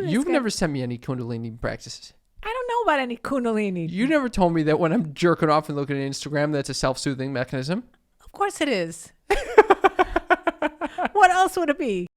You've never sent me any Kundalini practices. I don't know about any Kundalini. You never told me that when I'm jerking off and looking at Instagram, that's a self-soothing mechanism. Of course it is. What else would it be?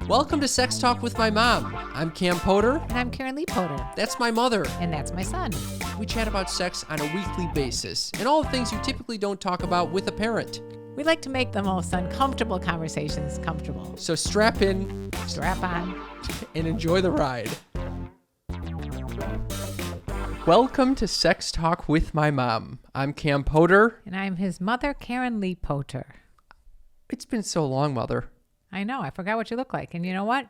Welcome to Sex Talk with my mom. I'm Cam Poter. And I'm KarenLee Poter. That's my mother. And that's my son. We chat about sex on a weekly basis and all the things you typically don't talk about with a parent. We like to make the most uncomfortable conversations comfortable. So strap in, Strap on, and enjoy the ride. Welcome to Sex Talk with my mom. I'm Cam Poter. and I'm his mother, KarenLee Poter. It's been so long, Mother. I know. I forgot what you look like. And you know what?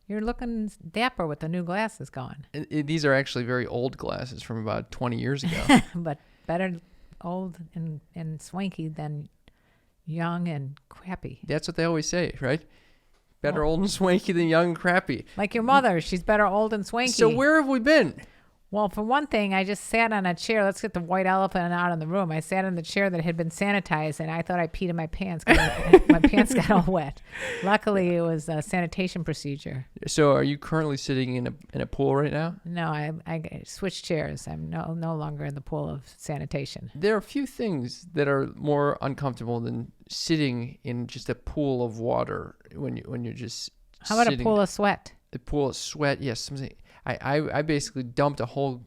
You're looking dapper with the new glasses going. These are actually very old glasses from about 20 years ago. But better old and swanky than young and crappy. That's what they always say, right? Better old and swanky than young and crappy. Like your mother. She's better old and swanky. So where have we been? Well, for one thing, I just sat on a chair. Let's get the white elephant out in the room. I sat on the chair that had been sanitized, and I thought I peed in my pants because my pants got all wet. Luckily, it was a sanitation procedure. So are you currently sitting in a pool right now? No, I switched chairs. I'm no longer in the pool of sanitation. There are a few things that are more uncomfortable than sitting in just a pool of water when you're just How about sitting. a pool of sweat? A pool of sweat, yes. I basically dumped a whole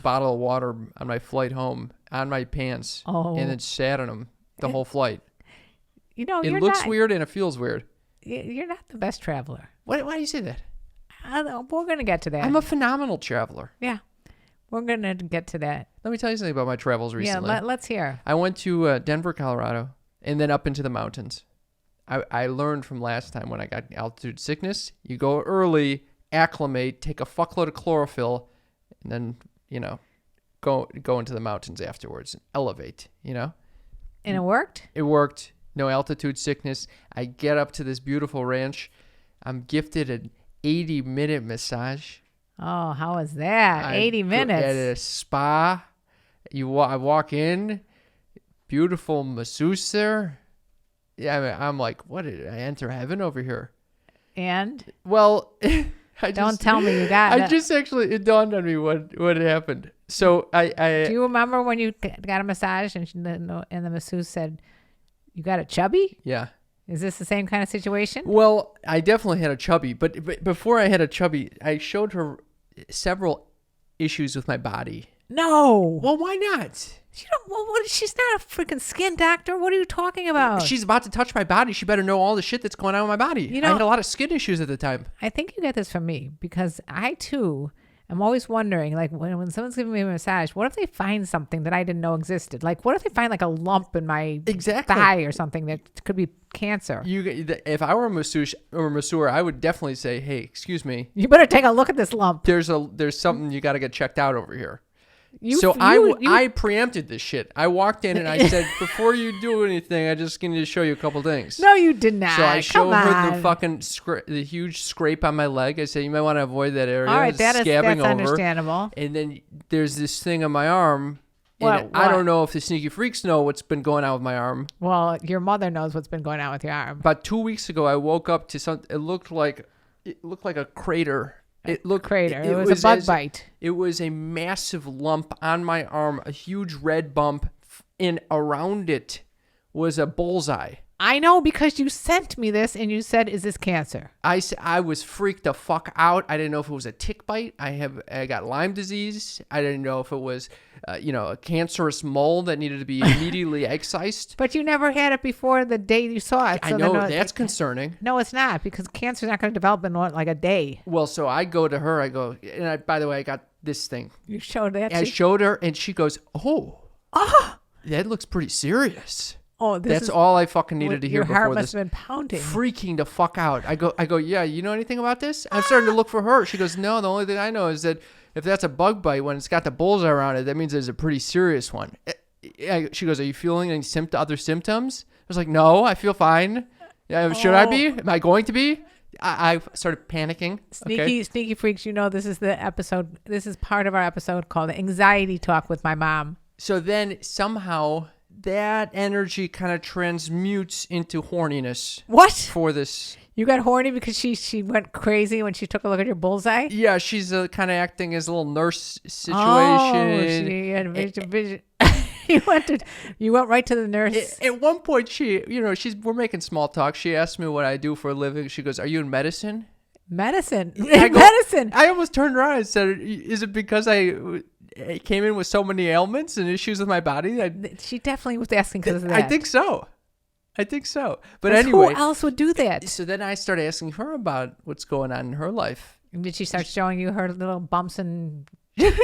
bottle of water on my flight home on my pants and then sat on them the whole flight. You know, It looks weird and it feels weird. You're not the best traveler. Why do you say that? I don't know. We're going to get to that. I'm a phenomenal traveler. Yeah, we're going to get to that. Let me tell you something about my travels recently. Yeah, let's hear. I went to Denver, Colorado, and then up into the mountains. I learned from last time when I got altitude sickness, you go early, acclimate, take a fuckload of chlorophyll, and then, go into the mountains afterwards and elevate, And it worked? It worked. No altitude sickness. I get up to this beautiful ranch. I'm gifted an 80-minute massage. Oh, how was that? 80 minutes. At a spa. I walk in, beautiful masseuse there. Yeah, I'm like, what did I enter heaven over here? And? Well, don't tell me you got it. It dawned on me what had happened. So I do you remember when you got a massage and the masseuse said, you got a chubby? Yeah. Is this the same kind of situation? Well, I definitely had a chubby, but before I had a chubby, I showed her several issues with my body. No. Well, why not? She's not a freaking skin doctor. What are you talking about? She's about to touch my body. She better know all the shit that's going on with my body. I had a lot of skin issues at the time. I think you get this from me because I, too, am always wondering, like, when someone's giving me a massage, what if they find something that I didn't know existed? Like, what if they find, like, a lump in my thigh or something that could be cancer? If I were a masseuse or a masseur, I would definitely say, hey, excuse me. You better take a look at this lump. There's something you got to get checked out over here. I preempted this shit. I walked in and I said, before you do anything, I just need to show you a couple things. No, you did not. So I showed her the fucking the huge scrape on my leg. I said, you might want to avoid that area. All right, that's over. understandable. And then there's this thing on my arm. What? I don't know if the sneaky freaks know what's been going on with my arm. Well, your mother knows what's been going on with your arm. About 2 weeks ago, I woke up to something. It looked like a crater. It was a bug bite. It was a massive lump on my arm, a huge red bump, and around it was a bullseye. I know because you sent me this and you said, is this cancer? I was freaked the fuck out. I didn't know if it was a tick bite. I got Lyme disease. I didn't know if it was, a cancerous mole that needed to be immediately excised. But you never had it before the day you saw it. So I know that's concerning. No, it's not because cancer's not going to develop in like a day. Well, so I go to her. By the way, I got this thing. You showed that. I showed her, and she goes, "Oh, that looks pretty serious." Oh, that's all I fucking needed to hear before this. Your heart must have been pounding. Freaking the fuck out. I go, yeah, you know anything about this? I'm starting to look for her. She goes, no, the only thing I know is that if that's a bug bite, when it's got the bullseye around it, that means there's a pretty serious one. She goes, are you feeling any other symptoms? I was like, no, I feel fine. Should I be? Am I going to be? I started panicking. Sneaky freaks, this is the episode. This is part of our episode called Anxiety Talk with My Mom. So then somehow that energy kind of transmutes into horniness. What? For this. You got horny because she went crazy when she took a look at your bullseye? Yeah, she's kind of acting as a little nurse situation. Oh, she had a vision. You went right to the nurse. At one point, we're making small talk. She asked me what I do for a living. She goes, "Are you in medicine?" Medicine. Medicine. I almost turned around and said, "Is it because I came in with so many ailments and issues with my body?" She definitely was asking because of that. I think so. But anyway, who else would do that? So then I started asking her about what's going on in her life. Did she start showing you her little bumps and?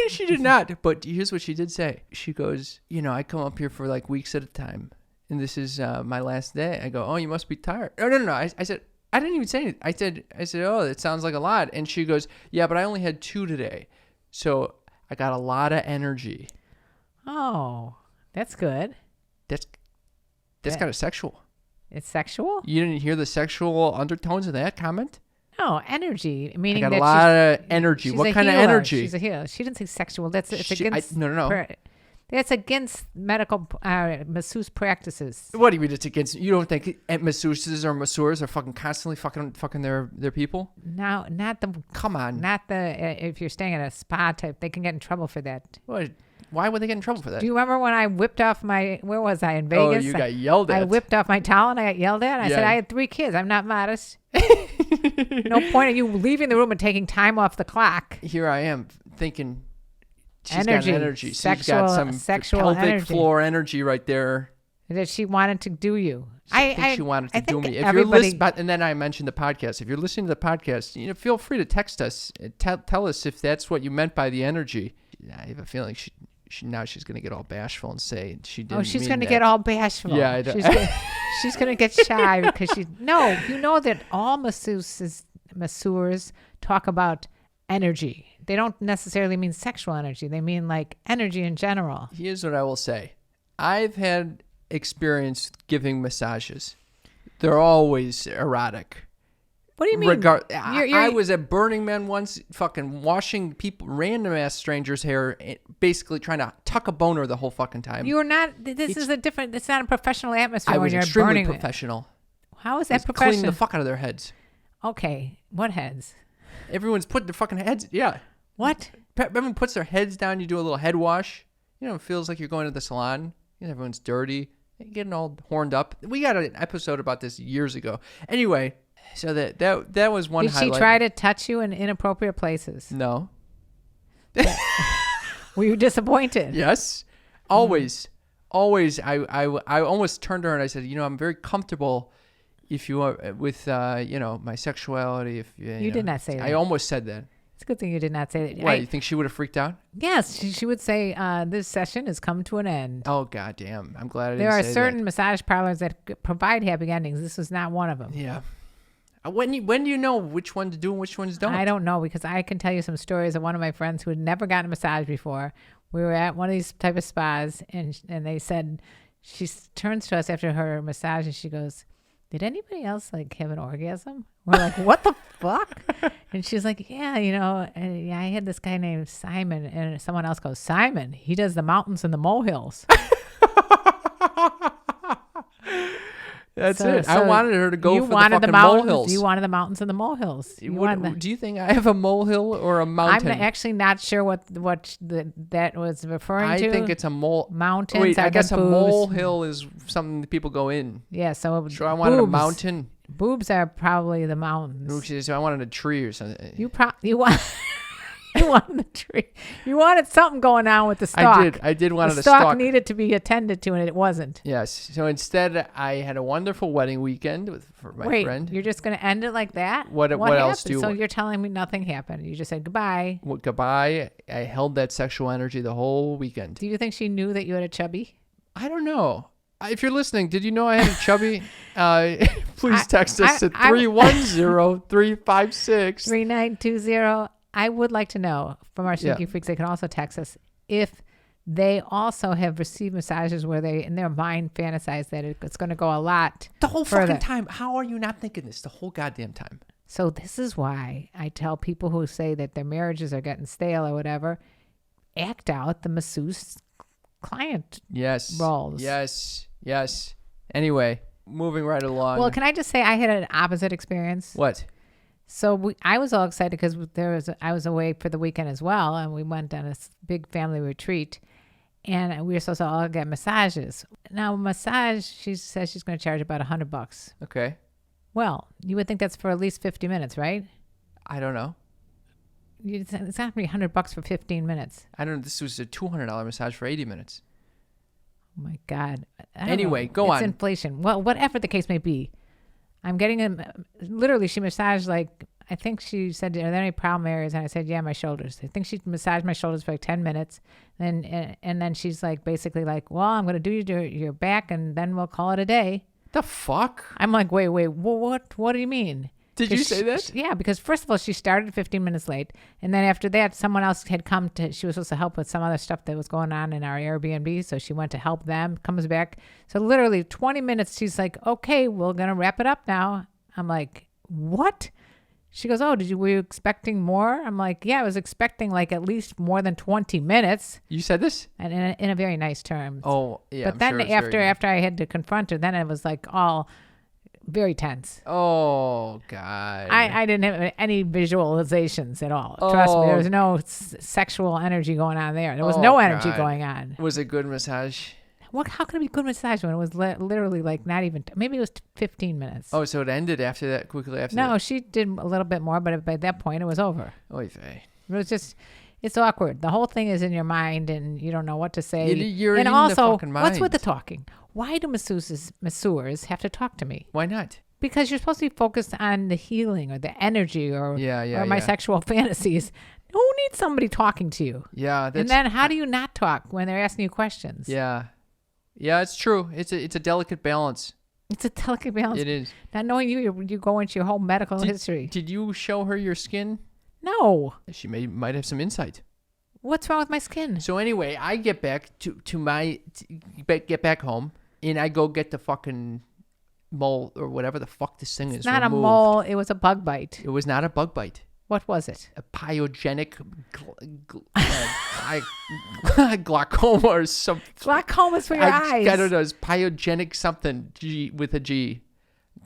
She did not. But here's what she did say. She goes, I come up here for like weeks at a time, and this is my last day. I go, "Oh, you must be tired." Oh, no. I said, I didn't even say anything. I said, "Oh, that sounds like a lot." And she goes, "Yeah, but I only had 2 today, so I got a lot of energy." Oh, that's good. That's kind of sexual. It's sexual? You didn't hear the sexual undertones of that comment? No, energy, meaning I got that a lot of energy. What kind of energy? She's a healer. She didn't say sexual. It's against. No. That's against medical masseuse practices. What do you mean it's against? You don't think masseuses or masseurs are fucking constantly fucking their people? No, not the. Come on. Not the. If you're staying at a spa type, they can get in trouble for that. What? Why would they get in trouble for that? Do you remember when I whipped off where was I, in Vegas? Oh, you got yelled at. I whipped off my towel and I got yelled at. I said, I had 3 kids. I'm not modest. No point in you leaving the room and taking time off the clock. Here I am thinking she's energy. got energy. Sexual, she's got some sexual pelvic energy. floor energy right there. That she wanted to do you. I think she wanted to do me. If you're listening, and then I mentioned the podcast. If you're listening to the podcast, feel free to text us. Tell us if that's what you meant by the energy. I have a feeling now she's going to get all bashful and say she didn't. Oh, she's going going to get all bashful. Yeah, I know. She's going to get shy because No, you know that all masseurs talk about energy. They don't necessarily mean sexual energy. They mean like energy in general. Here's what I will say. I've had experience giving massages. They're always erotic. What do you mean? I was at Burning Man once, fucking washing random ass strangers' hair, basically trying to tuck a boner the whole fucking time. You're not. It's not a professional atmosphere. I was when you're extremely Burning professional. Man. How is that professional? Cleaning the fuck out of their heads. Okay, what heads? Everyone's putting their fucking heads. Yeah. What? Everyone puts their heads down. You do a little head wash. It feels like you're going to the salon. Everyone's dirty, getting all horned up. We got an episode about this years ago. Anyway. So that was one highlight. Did she try to touch you in inappropriate places? No. Were you disappointed? Yes. Always. Always. I almost turned to her and I said, I'm very comfortable if you are with, my sexuality. If you did not say that. I almost said that. It's a good thing you did not say that. Why? You think she would have freaked out? Yes. She would say, this session has come to an end. Oh, goddamn. I'm glad I didn't say that. There are certain massage parlors that provide happy endings. This was not one of them. Yeah. When do you know which one to do and which ones don't? I don't know, because I can tell you some stories of one of my friends who had never gotten a massage before. We were at one of these type of spas, and they said, she turns to us after her massage and she goes, "Did anybody else have an orgasm?" We're like, "What the fuck?" And she's like, "Yeah, I had this guy named Simon," and someone else goes, "Simon, he does the mountains and the molehills." That's it. I wanted her to go for the fucking molehills. You wanted the mountains and the molehills. Do you think I have a molehill or a mountain? I'm actually not sure what that was referring to. I think it's a mountains. Wait, I guess a molehill is something that people go in. Yeah, so I wanted a mountain. Boobs are probably the mountains. So I wanted a tree or something. You want. You wanted the tree. You wanted something going on with the stalk. I did want the stalk needed to be attended to, and it wasn't. Yes. So instead, I had a wonderful wedding weekend for my friend. You're just going to end it like that? What else do you? So you're telling me nothing happened. You just said goodbye. Well, goodbye. I held that sexual energy the whole weekend. Do you think she knew that you had a chubby? I don't know. If you're listening, did you know I had a chubby? Please text us at 310-356-3920. I would like to know from our sneaky freaks. They can also text us if they also have received massages where they, in their mind, fantasize that it's going to go a lot the whole further. Fucking time. How are you not thinking this the whole goddamn time? So this is why I tell people who say that their marriages are getting stale or whatever, act out the masseuse client Yes. roles. Yes. Anyway, moving right along. Well, can I just say I had an opposite experience? What? So I was all excited because I was away for the weekend as well, and we went on a big family retreat, and we were supposed to all get massages. Now, massage, she says she's going to charge about $100. Okay. Well, you would think that's for at least 50 minutes, right? I don't know. It's not going to be $100 for 15 minutes. I don't know. This was a $200 massage for 80 minutes. Oh my God. Anyway, go on. It's inflation. Well, whatever the case may be. I'm getting literally she massaged I think she said, are there any problem areas? And I said, yeah, my shoulders. I think she massaged my shoulders for like 10 minutes. And then she's like, basically like, well, I'm going to do your back and then we'll call it a day. The fuck? I'm like, wait, what do you mean? Did you say that? Yeah, because first of all, she started 15 minutes late. And then after that, someone else had come she was supposed to help with some other stuff that was going on in our Airbnb. So she went to help them, comes back. So literally 20 minutes, she's like, okay, we're going to wrap it up now. I'm like, what? She goes, oh, were you expecting more? I'm like, yeah, I was expecting like at least more than 20 minutes. You said this? And in a very nice term. Oh, yeah. But then after I had to confront her, then it was like all very tense. Oh, God. I didn't have any visualizations at all. Trust me, there was no sexual energy going on there. There was no energy going on. Was it good massage? How could it be good massage when it was literally like not even, maybe it was 15 minutes. Oh, so it ended after that, quickly after that? No, she did a little bit more, but by that point it was over. Oy vey. It was just, it's awkward. The whole thing is in your mind and you don't know what to say. You're and in also, the fucking mind. what's with the talking? Why do masseurs have to talk to me? Why not? Because you're supposed to be focused on the healing or the energy or my sexual fantasies. Who needs somebody talking to you? Yeah. And then how do you not talk when they're asking you questions? Yeah. Yeah, it's true. It's a delicate balance. It's a delicate balance. It is. Not knowing you go into your whole medical history. Did you show her your skin? No. She might have some insight. What's wrong with my skin? So anyway, I get back get back home, and I go get the fucking mole or whatever the fuck this thing is. It's not removed. a mole. It was a bug bite. It was not a bug bite. What was it? A pyogenic glaucoma or something. Glaucoma's for your eyes. I don't know. It's pyogenic something with a G.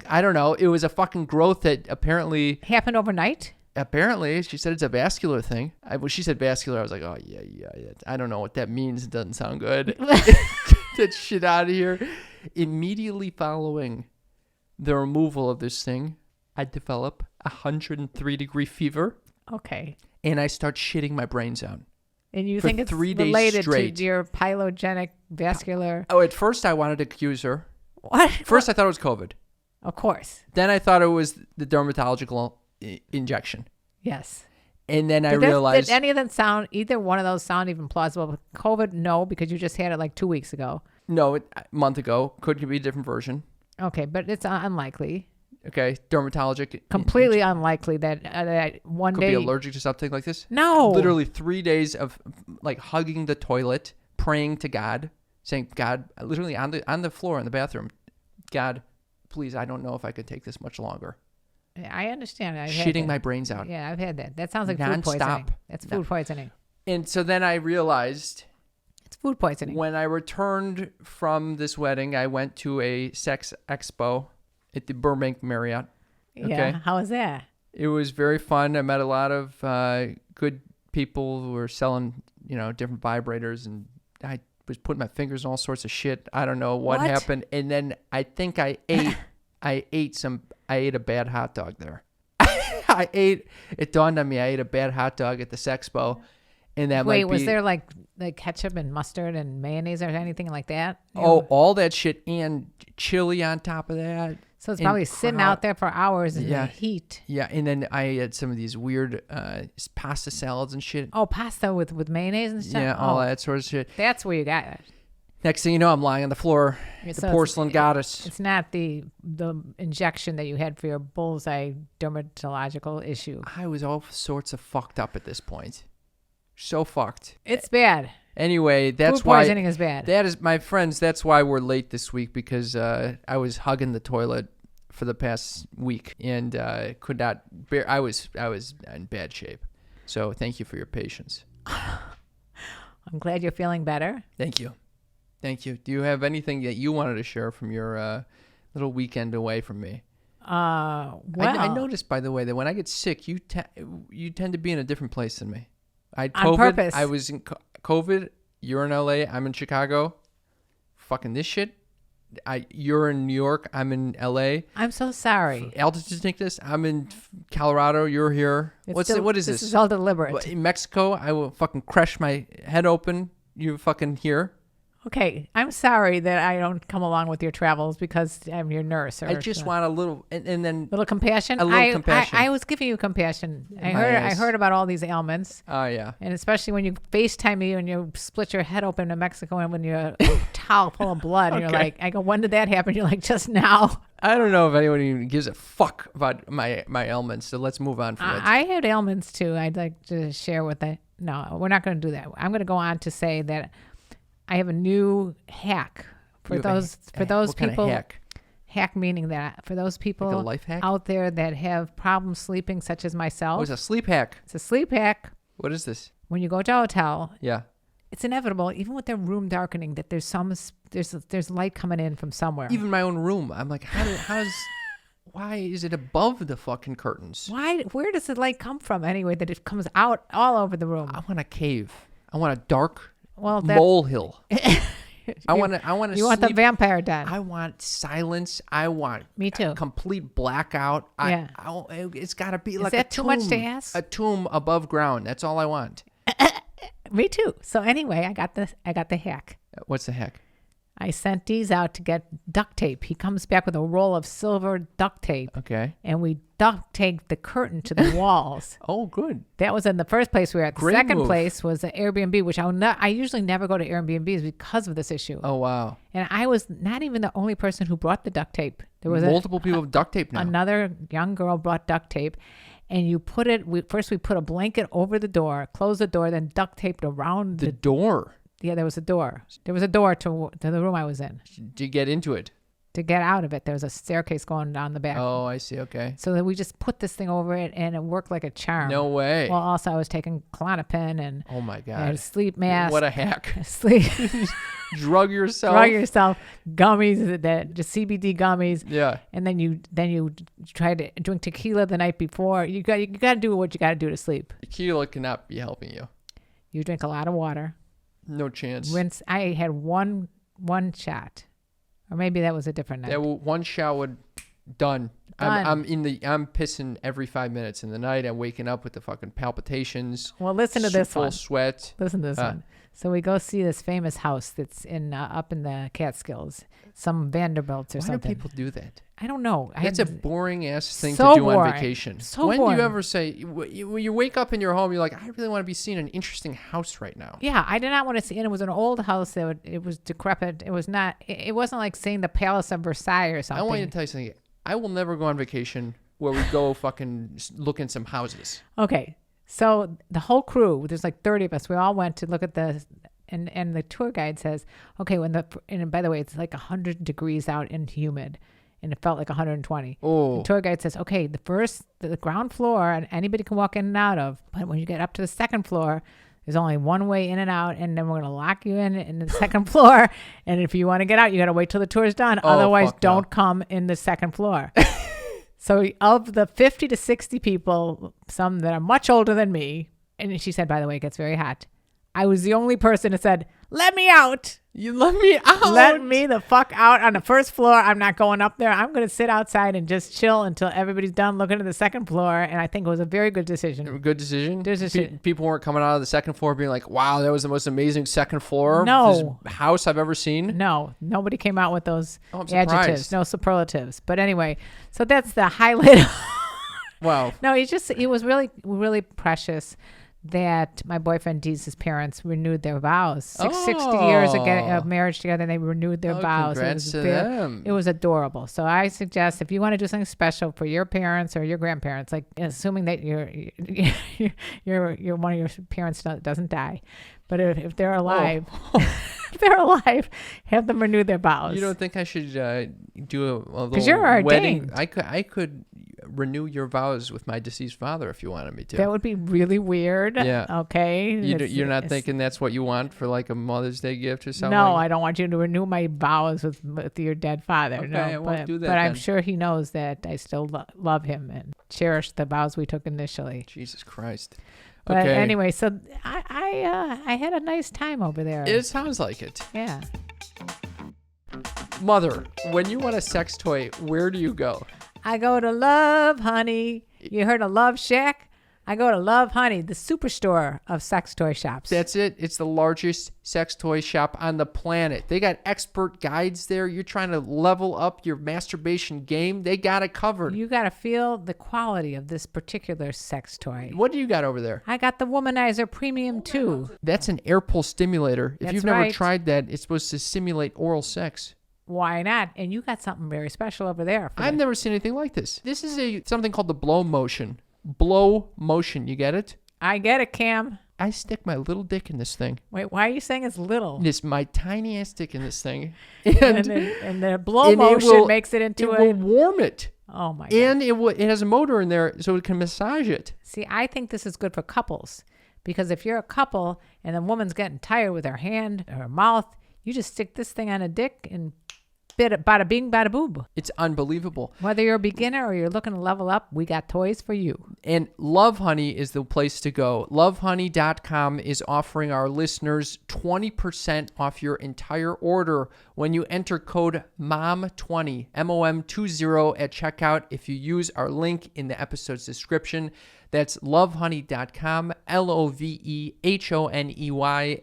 I don't know. It was a fucking growth that apparently happened overnight. Apparently, she said it's a vascular thing. When she said vascular, I was like, oh yeah. I don't know what that means. It doesn't sound good. Get that shit out of here. Immediately following the removal of this thing, I develop 103-degree fever. Okay. And I start shitting my brains out. And you for think it's 3 days related straight. to your pylogenic vascular? Oh, at first I wanted to accuse her. What? First I thought it was COVID. Of course. Then I thought it was the dermatological injection. Yes. And then I realized... Did any of them sound, either one of those sound even plausible? COVID, no, because you just had it like 2 weeks ago. No, a month ago. Could be a different version. Okay, but it's unlikely. Okay, dermatologic. Completely unlikely that one could day... be allergic to something like this? No. Literally 3 days of like hugging the toilet, praying to God, saying, God, literally on the floor in the bathroom, God, please, I don't know if I could take this much longer. I understand. Shitting my brains out. Yeah, I've had that. That sounds like Non-stop. food poisoning. That's food poisoning. And so then I realized... It's food poisoning. When I returned from this wedding, I went to a sex expo at the Burbank Marriott. Okay? Yeah, how was that? It was very fun. I met a lot of good people who were selling, different vibrators, and I was putting my fingers in all sorts of shit. I don't know what happened. And then I think I ate a bad hot dog there. It dawned on me I ate a bad hot dog at this expo. And that was there like ketchup and mustard and mayonnaise or anything like that? All that shit and chili on top of that. So it's probably sitting out there for hours in the heat. Yeah, and then I had some of these weird pasta salads and shit. Oh, pasta with mayonnaise and stuff? Yeah, all that sort of shit. That's where you got it. Next thing you know, I'm lying on the floor. The porcelain goddess. It's not the injection that you had for your bullseye dermatological issue. I was all sorts of fucked up at this point. So fucked. It's bad. Anyway, that's food why poisoning is bad. That is, my friends. That's why we're late this week, because I was hugging the toilet for the past week and could not bear. I was in bad shape. So thank you for your patience. I'm glad you're feeling better. Thank you. Thank you. Do you have anything that you wanted to share from your little weekend away from me? Well, I noticed, by the way, that when I get sick, you tend to be in a different place than me. I had on COVID. purpose. I was in COVID. You're in LA. I'm in Chicago. Fucking this shit. You're in New York. I'm in LA. I'm so sorry. Altitude sickness. I'm in Colorado. You're here. What is this? This is all deliberate. In Mexico, I will fucking crush my head open. You're fucking here. Okay, I'm sorry that I don't come along with your travels because I'm your nurse. I just want a little, and then little compassion. A little compassion. I was giving you compassion. I Nice. heard about all these ailments. Oh yeah. And especially when you FaceTime me and you split your head open in Mexico and when you're a towel full of blood and you're like, I go, when did that happen? You're like, just now. I don't know if anyone even gives a fuck about my ailments, so let's move on from it. I had ailments too. I'd like to share with that. No, we're not going to do that. I'm going to go on to say that I have a new hack for those what people. Kind of hack? Hack meaning that for those people Like a life hack? out there that have problems sleeping, such as myself. Oh, it's a sleep hack. It's a sleep hack. What is this? When you go to a hotel, Yeah. it's inevitable, even with their room darkening, that there's light coming in from somewhere. Even my own room. I'm like, why is it above the fucking curtains? Where does the light come from anyway? That it comes out all over the room. I want a cave. I want a dark Well, molehill. I want to. You want the vampire den. I want silence. I want Me too. Complete blackout. Yeah. It's got to be Is like that a too tomb. much to ask? A tomb above ground. That's all I want. Me too. So anyway, I got the hack. What's the heck? I sent Deez out to get duct tape. He comes back with a roll of silver duct tape. Okay. And we duct taped the curtain to the walls. Oh, good. That was in the first place we were at. The Great second move. place was the Airbnb, which I usually never go to Airbnbs because of this issue. Oh, wow. And I was not even the only person who brought the duct tape. There was Multiple people with duct tape now. Another young girl brought duct tape. And you put it, first we put a blanket over the door, closed the door, then duct taped around The door. Yeah, there was a door. There was a door to the room I was in. To get into it. To get out of it, there was a staircase going down the back. Oh, I see. Okay. So then we just put this thing over it, and it worked like a charm. No way. Well, also I was taking Klonopin and Oh my and God. a sleep mask. What a hack. Sleep. Drug yourself. Drug yourself. Gummies, just CBD gummies. Yeah. And then you try to drink tequila the night before. You got to do what you got to do to sleep. Tequila cannot be helping you. You drink a lot of water. No chance. Rinse. I had one shot, or maybe that was a different night. Yeah, well, one shower done. Done. I'm pissing every 5 minutes in the night. I'm waking up with the fucking palpitations. Well, listen to this full one. Sweat. Listen to this one. So we go see this famous house that's in up in the Catskills, some Vanderbilts or Why something. do people do that? I don't know. That's a boring ass thing So to do boring. on vacation. So when do boring. you ever say you wake up in your home? You're like, I really want to be seeing an interesting house right now. Yeah, I did not want to see. And it was an old house. It was decrepit. It was not. It wasn't like seeing the Palace of Versailles or something. I want you to tell you something. I will never go on vacation where we go fucking look in some houses. Okay, so the whole crew, there's like 30 of us. We all went to look at the. And the tour guide says, okay, and by the way, it's like 100 degrees out and humid, and it felt like 120. Oh. The tour guide says, okay, the ground floor, and anybody can walk in and out of, but when you get up to the second floor, there's only one way in and out, and then we're going to lock you in the second floor, and if you want to get out, you got to wait till the tour's done. Otherwise, don't come in the second floor. So of the 50 to 60 people, some that are much older than me, and she said, by the way, it gets very hot. I was the only person that said, let me out. You let me out. Let me the fuck out on the first floor. I'm not going up there. I'm going to sit outside and just chill until everybody's done looking at the second floor. And I think it was a very good decision. Good decision. Decision. People weren't coming out of the second floor being like, wow, that was the most amazing second floor No. this house I've ever seen. No, nobody came out with those I'm adjectives, surprised. no superlatives. But anyway, so that's the highlight. Wow. No, it was really, really precious that my boyfriend Deez's parents renewed their vows. 60 years of marriage together, and they renewed their vows. Congrats to them. It was adorable. So I suggest if you want to do something special for your parents or your grandparents, like assuming that you're one of your parents doesn't die, but if they're alive, if they're alive, have them renew their vows. You don't think I should do a little 'Cause you're wedding? ordained. I could renew your vows with my deceased father if you wanted me to. That would be really weird. Yeah. Okay. You're not thinking that's what you want for like a Mother's Day gift or something? No, I don't want you to renew my vows with your dead father. Okay, no, I won't do that But I'm then. sure he knows that I still love him and cherish the vows we took initially. Jesus Christ. But Okay. anyway, so I had a nice time over there. It sounds like it. Yeah. Mother, when you want a sex toy, where do you go? I go to Love Honey. You heard of Love Shack? I go to Love Honey, the superstore of sex toy shops. That's it. It's the largest sex toy shop on the planet. They got expert guides there. You're trying to level up your masturbation game. They got it covered. You got to feel the quality of this particular sex toy. What do you got over there? I got the Womanizer Premium 2. That's an air pulse stimulator. If That's you've never right. tried that, it's supposed to simulate oral sex. Why not? And you got something very special over there. I've never seen anything like this. This is something called the blow motion. Blow motion. You get it? I get it, Cam. I stick my little dick in this thing. Wait, why are you saying it's little? This my tiny ass dick in this thing. And the blow motion makes it into will warm it. Oh my God. And it has a motor in there so it can massage it. See, I think this is good for couples because if you're a couple and the woman's getting tired with her hand or her mouth, you just stick this thing on a dick and bada bing, bada boob. It's unbelievable. Whether you're a beginner or you're looking to level up, we got toys for you. And Love Honey is the place to go. Lovehoney.com is offering our listeners 20% off your entire order when you enter code MOM20, MOM20 at checkout if you use our link in the episode's description. That's lovehoney.com, LOVEHONEY,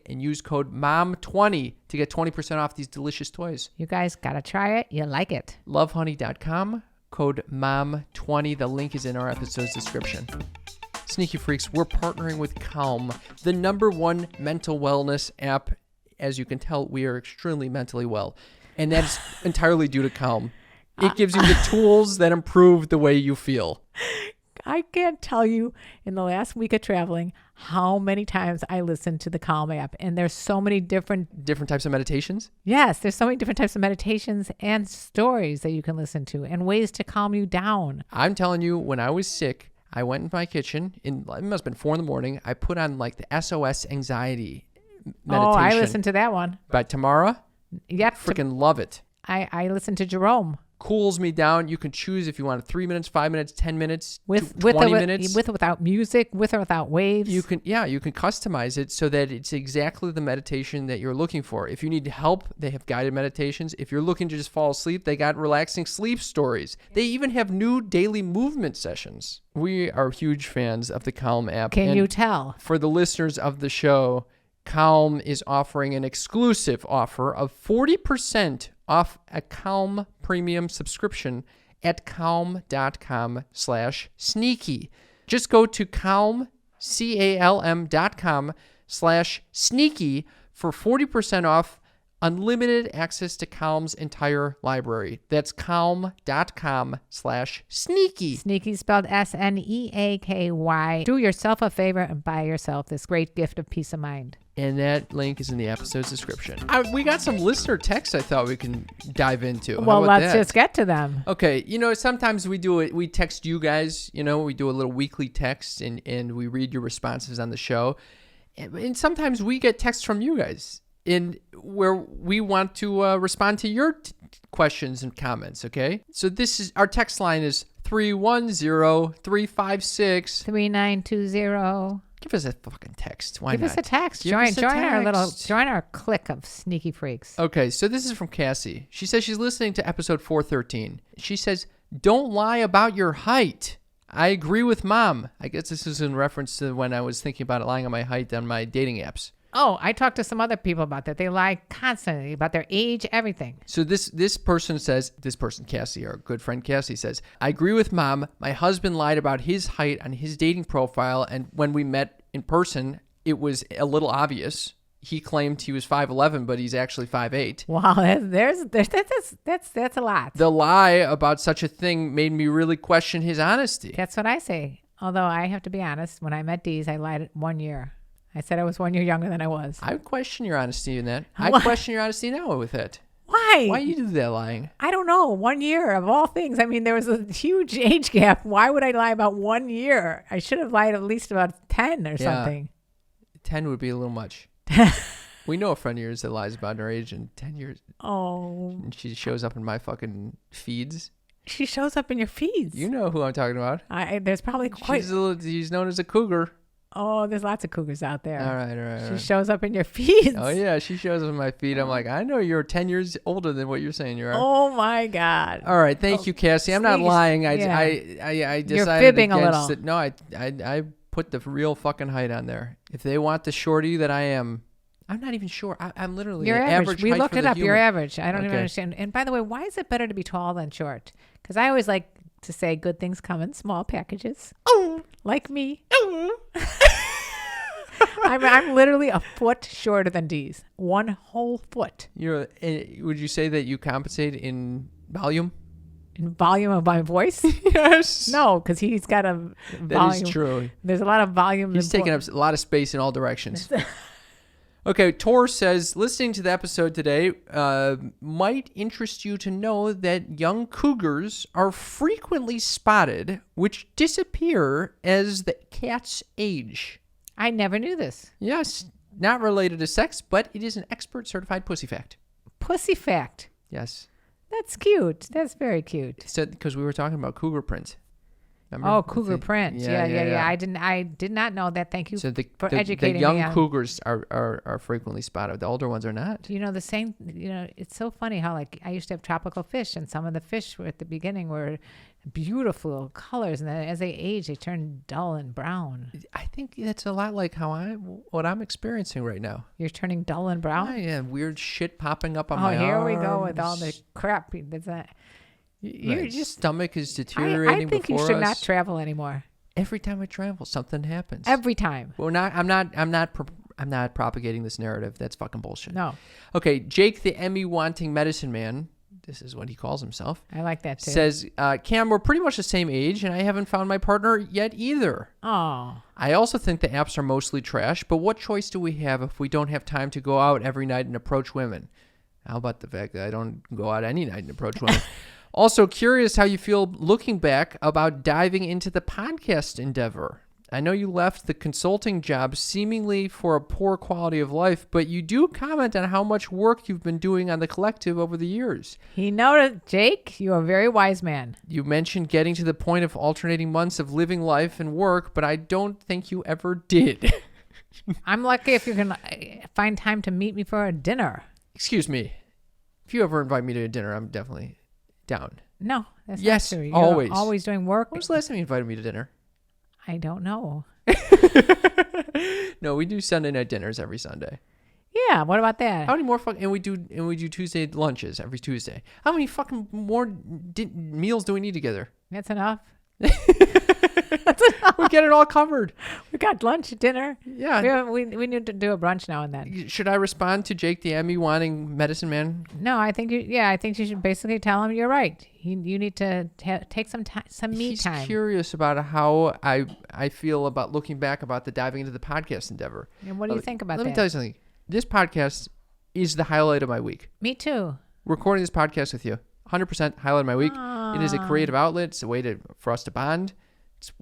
and use code MOM20 to get 20% off these delicious toys. You guys got to try it. You like it. Lovehoney.com, code MOM20. The link is in our episode's description. Sneaky Freaks, we're partnering with Calm, the #1 mental wellness app. As you can tell, we are extremely mentally well, and that is entirely due to Calm. It gives you the tools that improve the way you feel. I can't tell you in the last week of traveling how many times I listened to the Calm app. And there's so many different types of meditations? Yes, there's so many different types of meditations and stories that you can listen to and ways to calm you down. I'm telling you, when I was sick, I went in my kitchen, it must have been 4 a.m. I put on like the SOS anxiety meditation. Oh, I listened to that one. By Tamara? Yep. Freaking love it. I listened to Jerome. Cools me down. You can choose if you want 3 minutes, 5 minutes, 10 minutes, with 20 minutes. With or without music, with or without waves. You can customize it so that it's exactly the meditation that you're looking for. If you need help, they have guided meditations. If you're looking to just fall asleep, they got relaxing sleep stories. They even have new daily movement sessions. We are huge fans of the Calm app. Can you tell? For the listeners of the show, Calm is offering an exclusive offer of 40% off a Calm premium subscription at calm.com/sneaky. Just go to Calm, CALM.com/sneaky for 40% off unlimited access to Calm's entire library. That's calm.com/sneaky. Sneaky spelled SNEAKY. Do yourself a favor and buy yourself this great gift of peace of mind. And that link is in the episode's description. We got some listener texts I thought we can dive into. Well, let's just get to them. Okay. Sometimes we do it. We text you guys, we do a little weekly text and we read your responses on the show. And sometimes we get texts from you guys where we want to respond to your questions and comments. Okay. So our text line is 310-356-3920. Give us a fucking text. Why not? Give us a text. Join our clique of sneaky freaks. Okay, so this is from Cassie. She says she's listening to episode 413. She says, "Don't lie about your height. I agree with Mom." I guess this is in reference to when I was thinking about lying on my height on my dating apps. Oh, I talked to some other people about that. They lie constantly about their age, everything. So this person, Cassie, our good friend Cassie, says, "I agree with Mom. My husband lied about his height on his dating profile, and when we met in person, it was a little obvious. He claimed he was 5'11", but he's actually 5'8". Wow, that's a lot. The lie about such a thing made me really question his honesty." That's what I say. Although I have to be honest, when I met Deez, I lied 1 year. I said I was 1 year younger than I was. I would question your honesty in that. I question your honesty now with it. Why? Why you do that lying? I don't know. 1 year of all things. I mean, there was a huge age gap. Why would I lie about 1 year? I should have lied at least about 10 or something. 10 would be a little much. We know a friend of yours that lies about her age in 10 years. Oh. And she shows up in my fucking feeds. She shows up in your feeds. You know who I'm talking about. There's probably quite... She's known as a cougar. Oh, there's lots of cougars out there. All right. She shows up in your feeds. Oh, yeah. She shows up in my feed. I'm like, I know you're 10 years older than what you're saying you are. Oh, my God. All right. Thank you, Cassie. I'm not lying. I decided you're fibbing a little. it. No, I put the real fucking height on there. If they want the shorty that I am, I'm not even sure. I'm literally you're average. We height looked for it the up. human. You're average. I don't even understand. And by the way, why is it better to be tall than short? Because I always like to say good things come in small packages. Oh, like me. Oh. I'm literally a foot shorter than Dee's. 1 whole foot. Would you say that you compensate in volume? In volume of my voice? Yes. No, because he's got a volume. That is true. There's a lot of volume. He's taking up a lot of space in all directions. Okay, Tor says, listening to the episode today might interest you to know that young cougars are frequently spotted, which disappear as the cats age. I never knew this. Yes, not related to sex, but it is an expert certified pussy fact. Pussy fact. Yes. That's cute. That's very cute. So, because we were talking about cougar print. Remember? Oh, cougar print. Yeah. I did not know that. Thank you for educating me. The young cougars are frequently spotted. The older ones are not. You know, the same, it's so funny how like I used to have tropical fish and some of the fish were at the beginning were beautiful colors. And then as they age, they turn dull and brown. I think that's a lot like what I'm experiencing right now. You're turning dull and brown? Yeah, weird shit popping up on my arms. Oh, here we go with all the crap. Your stomach is deteriorating. I think you should not travel anymore. Every time I travel, something happens. Every time. Well, I'm not propagating this narrative. That's fucking bullshit. No. Okay, Jake, the Emmy-wanting medicine man, this is what he calls himself. I like that too. Says, Cam, we're pretty much the same age, and I haven't found my partner yet either. Oh. I also think the apps are mostly trash, but what choice do we have if we don't have time to go out every night and approach women? How about the fact that I don't go out any night and approach women? Also curious how you feel looking back about diving into the podcast endeavor. I know you left the consulting job seemingly for a poor quality of life, but you do comment on how much work you've been doing on the collective over the years. He noted, Jake, you are a very wise man. You mentioned getting to the point of alternating months of living life and work, but I don't think you ever did. I'm lucky if you can find time to meet me for a dinner. Excuse me. If you ever invite me to a dinner, I'm definitely down. No, that's yes, not true. You're always. Always doing work. When was the last time you invited me to dinner? I don't know. No, we do Sunday night dinners every Sunday. Yeah, what about that? How many more and we do Tuesday lunches every Tuesday. How many fucking more meals do we need together? That's enough. We get it all covered. We got lunch, dinner. Yeah. We need to do a brunch now and then. Should I respond to Jake the Emmy wanting medicine man? No, I think you should basically tell him you're right. You need to take some me time. He's curious about how I feel about looking back about the diving into the podcast endeavor. And what do you think about that? Let me tell you something. This podcast is the highlight of my week. Me too. Recording this podcast with you, 100% highlight of my week. It is a creative outlet. It's a way for us to bond.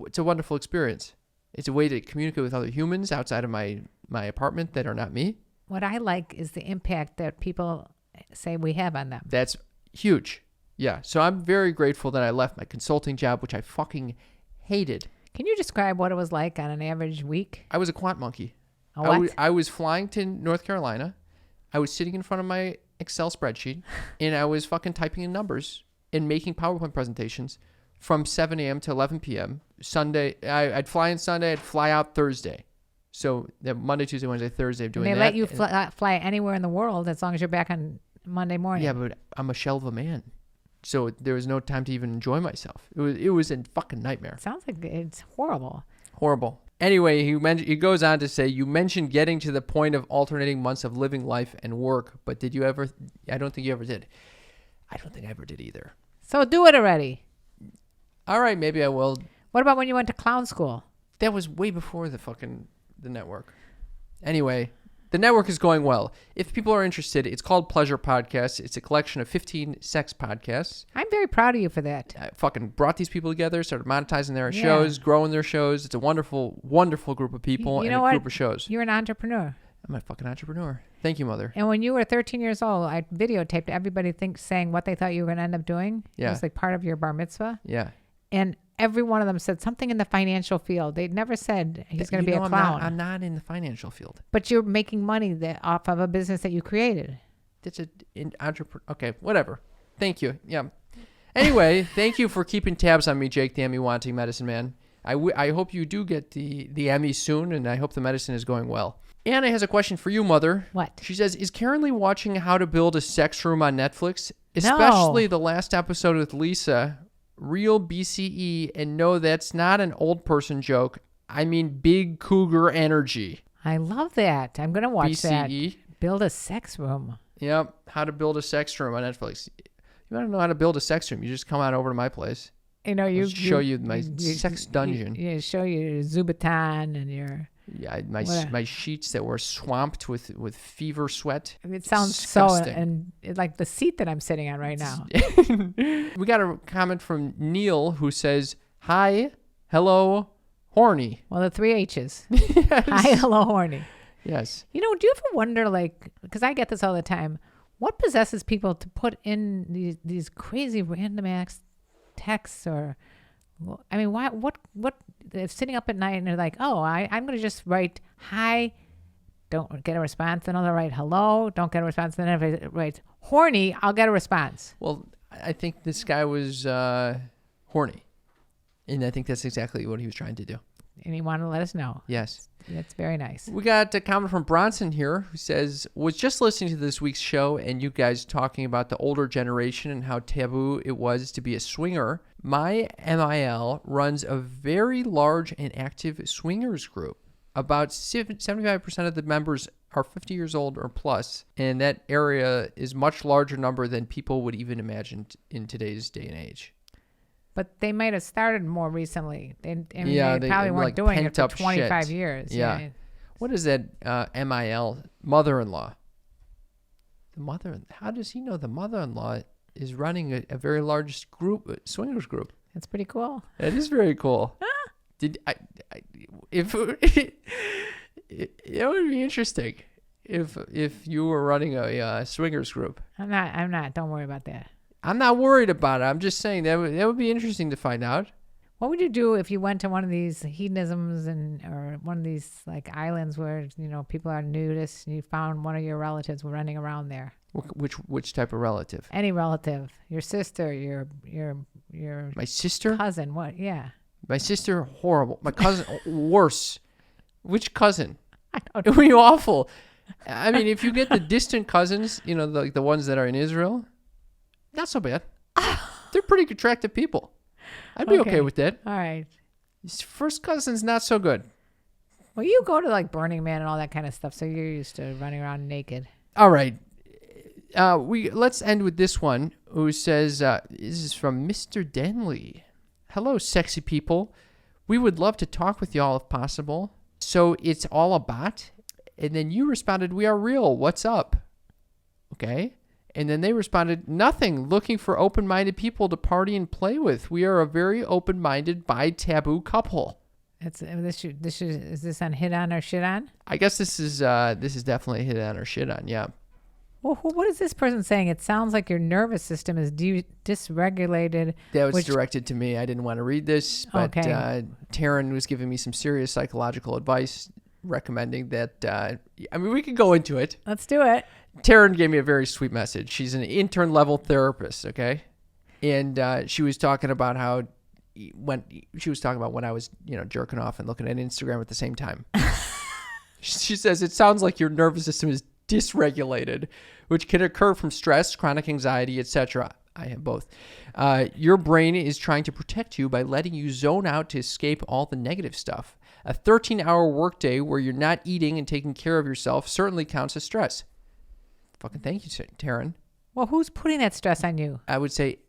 It's a wonderful experience. It's a way to communicate with other humans outside of my apartment that are not me. What I like is the impact that people say we have on them. That's huge. Yeah. So I'm very grateful that I left my consulting job, which I fucking hated. Can you describe what it was like on an average week? I was a quant monkey. What? I was flying to North Carolina. I was sitting in front of my Excel spreadsheet, and I was fucking typing in numbers and making PowerPoint presentations from 7 a.m. to 11 p.m. Sunday. I'd fly in Sunday. I'd fly out Thursday. So Monday, Tuesday, Wednesday, Thursday, I'm doing that. And they let you fly anywhere in the world as long as you're back on Monday morning. Yeah, but I'm a shell of a man. So there was no time to even enjoy myself. It was a fucking nightmare. Sounds like it's horrible. Horrible. Anyway, he goes on to say, you mentioned getting to the point of alternating months of living life and work, but did you ever? I don't think you ever did. I don't think I ever did either. So do it already. All right, maybe I will. What about when you went to clown school? That was way before the network. Anyway, The network is going well. If people are interested, it's called Pleasure Podcasts. It's a collection of 15 sex podcasts. I'm very proud of you for that. I fucking brought these people together, started monetizing their shows, growing their shows. It's a wonderful, wonderful group of people and a group of shows. You're an entrepreneur. I'm a fucking entrepreneur. Thank you, Mother. And when you were 13 years old, I videotaped everybody saying what they thought you were going to end up doing. Yeah. It was like part of your bar mitzvah. Yeah. And every one of them said something in the financial field. They never said he's going to be a clown. I'm not in the financial field. But you're making money off of a business that you created. That's an entrepreneur. Okay, whatever. Thank you. Yeah. Anyway, thank you for keeping tabs on me, Jake the Emmy Wanting Medicine Man. I hope you do get the Emmy soon, and I hope the medicine is going well. Anna has a question for you, Mother. What? She says, is KarenLee watching How to Build a Sex Room on Netflix? Especially the last episode with Lisa. Real BCE, and no, that's not an old person joke. I mean big cougar energy. I love that. I'm going to watch BCE. that. Build a sex room. Yep. How to Build a Sex Room on Netflix. You want to know how to build a sex room? You just come on over to my place. You know, I'll show you my sex dungeon. Show you your Zubaton and your... Yeah, my sheets that were swamped with fever sweat. It sounds disgusting. so, and like the seat that I'm sitting on right now. We got a comment from Neil who says, hi, hello, horny. Well, the 3 H's. Yes. Hi, hello, horny. Yes. You know, do you ever wonder, like, because I get this all the time, what possesses people to put in these crazy random acts, texts, or... I mean, why? What? If sitting up at night and they're like, oh, I'm going to just write hi, don't get a response. Then I'll write hello, don't get a response. Then if I write horny, I'll get a response. Well, I think this guy was horny. And I think that's exactly what he was trying to do. And he wanted to let us know. Yes. That's very nice. We got a comment from Bronson here who says, was just listening to this week's show and you guys talking about the older generation and how taboo it was to be a swinger. My MIL runs a very large and active swingers group. About 75% of the members are 50 years old or plus, and that area is much larger number than people would even imagine in today's day and age. But they might have started more recently. They probably weren't like doing it for 25 shit. years. Yeah. What is that MIL? Mother-in-law. How does he know the mother-in-law is running a very large group, swingers group? That's pretty cool. That is very cool. It would be interesting if you were running a swingers group. I'm not. Don't worry about that. I'm not worried about it. I'm just saying that would be interesting to find out. What would you do if you went to one of these hedonisms or one of these like islands where people are nudists and you found one of your relatives running around there? Which type of relative? Any relative, your sister, your my sister, cousin. What? Yeah. My sister, horrible. My cousin, worse. Which cousin? I don't know. It would be awful. I mean, if you get the distant cousins, like the ones that are in Israel. Not so bad. They're pretty attractive people. I'd be okay with that. All right. First cousin's not so good. Well, you go to like Burning Man and all that kind of stuff, so you're used to running around naked. All right. Let's end with this one who says, this is from Mr. Denley. Hello, sexy people. We would love to talk with y'all if possible. So it's all a bot? And then you responded, we are real. What's up? Okay. And then they responded, nothing, looking for open-minded people to party and play with. We are a very open-minded, bi-taboo couple. Is this on hit on or shit on? I guess this is definitely hit on or shit on, yeah. Well, what is this person saying? It sounds like your nervous system is dysregulated. That was directed to me. I didn't want to read this, but Taryn was giving me some serious psychological advice, recommending that, we could go into it. Let's do it. Taryn gave me a very sweet message. She's an intern level therapist, okay? And she was talking about when I was, jerking off and looking at Instagram at the same time. She says, it sounds like your nervous system is dysregulated, which can occur from stress, chronic anxiety, etc. I have both. Your brain is trying to protect you by letting you zone out to escape all the negative stuff. A 13-hour workday where you're not eating and taking care of yourself certainly counts as stress. Fucking thank you, Taryn. Well, who's putting that stress on you? I would say...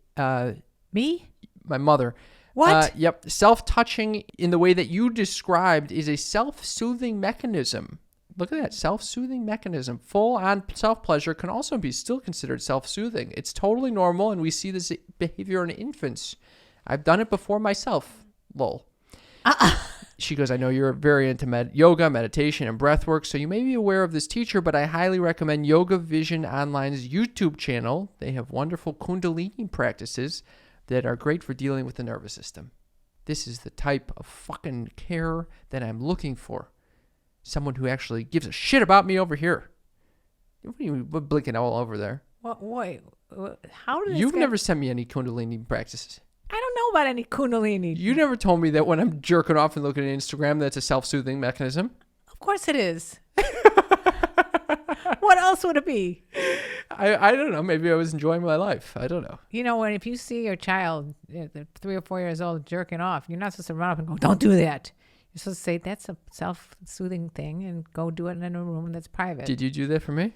Me? My mother. What? Yep. Self-touching in the way that you described is a self-soothing mechanism Look at that. Self-soothing mechanism. Full-on self-pleasure can also be still considered self-soothing. It's totally normal, and we see this behavior in infants. I've done it before myself. Lol. She goes, I know you're very into yoga, meditation, and breath work, so you may be aware of this teacher, but I highly recommend Yoga Vision Online's YouTube channel. They have wonderful Kundalini practices that are great for dealing with the nervous system. This is the type of fucking care that I'm looking for. Someone who actually gives a shit about me over here. What are you blinking all over there? What? Wait. How did You've never sent me any Kundalini practices. I don't know about any Kundalini. You never told me that when I'm jerking off and looking at Instagram, that's a self-soothing mechanism. Of course it is. What else would it be? I don't know. Maybe I was enjoying my life. I don't know. You know, if you see your child, 3 or 4 years old, jerking off, you're not supposed to run up and go, don't do that. You're supposed to say, that's a self-soothing thing, and go do it in a room that's private. Did you do that for me?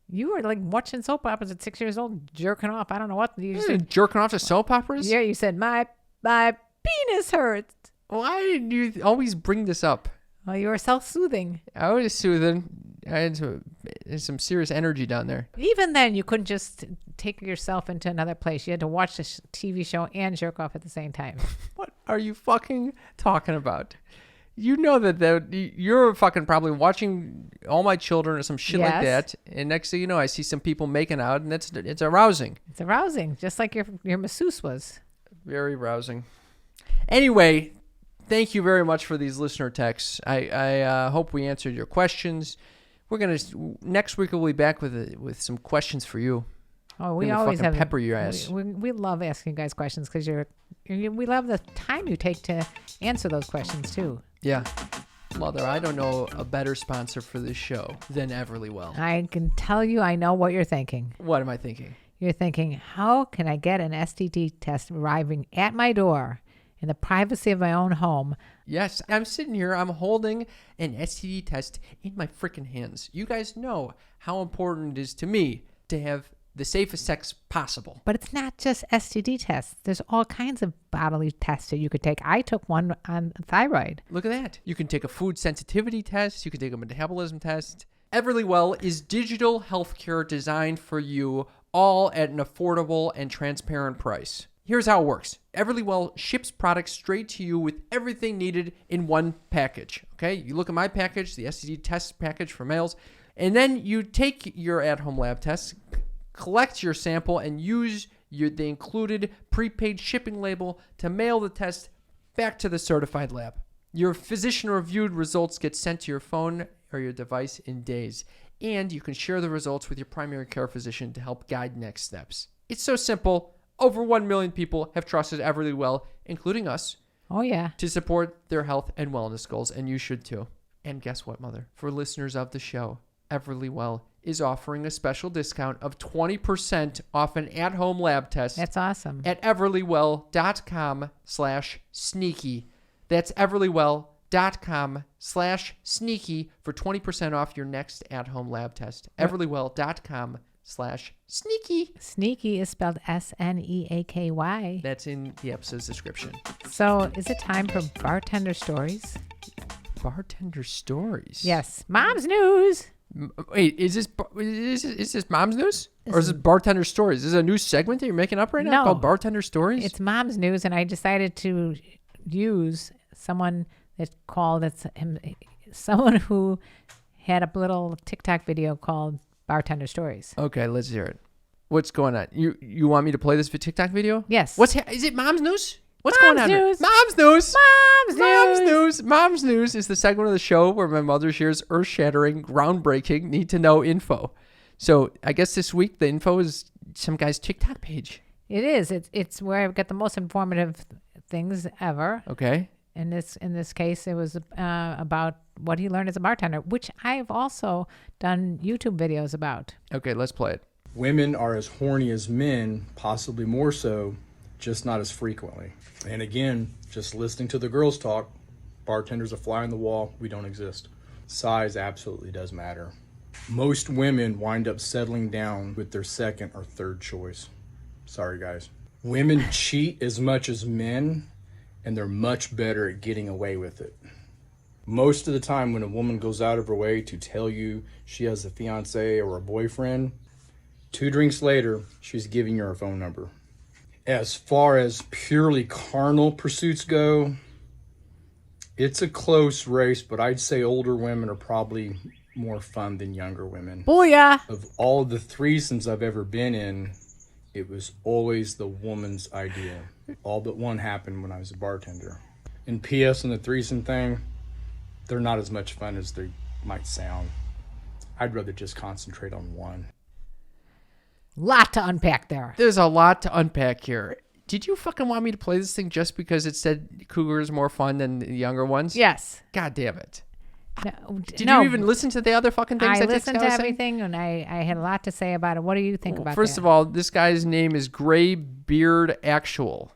You were like watching soap operas at 6 years old, jerking off. I don't know what. You said, jerking off to soap operas? Yeah, you said, my penis hurts. Why did you always bring this up? Well, you were self-soothing. I was soothing. I had some serious energy down there. Even then, you couldn't just take yourself into another place. You had to watch the TV show and jerk off at the same time. What are you fucking talking about? You know that you're fucking probably watching All My Children or some shit like that, and next thing you know, I see some people making out, and it's arousing. It's arousing, just like your masseuse was. Very rousing. Anyway, thank you very much for these listener texts. I hope we answered your questions. Next week we'll be back with some questions for you. Oh, we always have pepper your ass. We love asking you guys questions because we love the time you take to answer those questions too. Yeah. Mother, I don't know a better sponsor for this show than Everlywell. I can tell you I know what you're thinking. What am I thinking? You're thinking, how can I get an STD test arriving at my door in the privacy of my own home? Yes, I'm sitting here, I'm holding an STD test in my freaking hands. You guys know how important it is to me to have the safest sex possible. But it's not just STD tests. There's all kinds of bodily tests that you could take. I took one on thyroid. Look at that. You can take a food sensitivity test. You can take a metabolism test. Everlywell is digital healthcare designed for you, all at an affordable and transparent price. Here's how it works. Everlywell ships products straight to you with everything needed in one package. Okay? You look at my package, the STD test package for males, and then you take your at-home lab tests, collect your sample, and use the included prepaid shipping label to mail the test back to the certified lab. Your physician-reviewed results get sent to your phone or your device in days, and you can share the results with your primary care physician to help guide next steps. It's so simple. Over 1 million people have trusted Everlywell, including us, Oh, yeah. to support their health and wellness goals, and you should too. And guess what, Mother? For listeners of the show, Everlywell is offering a special discount of 20% off an at-home lab test. That's awesome. At everlywell.com/sneaky. That's everlywell.com/sneaky for 20% off your next at-home lab test. everlywell.com/sneaky. Sneaky is spelled SNEAKY. That's in the episode's description. So is it time for bartender stories? Bartender stories? Yes. Mom's news. Wait, is this Mom's News? Or is this Bartender Stories? Is this a new segment that you're making up right now called Bartender Stories? It's Mom's News, and I decided to use someone that called someone who had a little TikTok video called Bartender Stories. Okay, let's hear it. What's going on? You want me to play this TikTok video? Yes. Is it Mom's News? What's going on? News. Mom's News. Mom's Mom's News. News. Mom's News is the segment of the show where my mother shares earth-shattering, groundbreaking, need-to-know info. So I guess this week the info is some guy's TikTok page. It is. It's where I get the most informative things ever. Okay. In this case, it was about what he learned as a bartender, which I've also done YouTube videos about. Okay, let's play it. Women are as horny as men, possibly more so, just not as frequently. And again, just listening to the girls talk, bartenders a fly on the wall, we don't exist. Size absolutely does matter. Most women wind up settling down with their second or third choice. Sorry, guys. Women cheat as much as men, and they're much better at getting away with it. Most of the time when a woman goes out of her way to tell you she has a fiance or a boyfriend, 2 drinks later, she's giving you her phone number. As far as purely carnal pursuits go, it's a close race, but I'd say older women are probably more fun than younger women. Booyah! Of all the threesomes I've ever been in, it was always the woman's idea. All but one happened when I was a bartender. And P.S. on the threesome thing, they're not as much fun as they might sound. I'd rather just concentrate on one. Lot to unpack there. There's a lot to unpack here. Did you fucking want me to play this thing just because it said Cougar is more fun than the younger ones? Yes. God damn it. No, Did you even listen to the other fucking things I that listened to was saying? everything, and I had a lot to say about it. What do you think about First that? of all, this guy's name is Gray Beard Actual.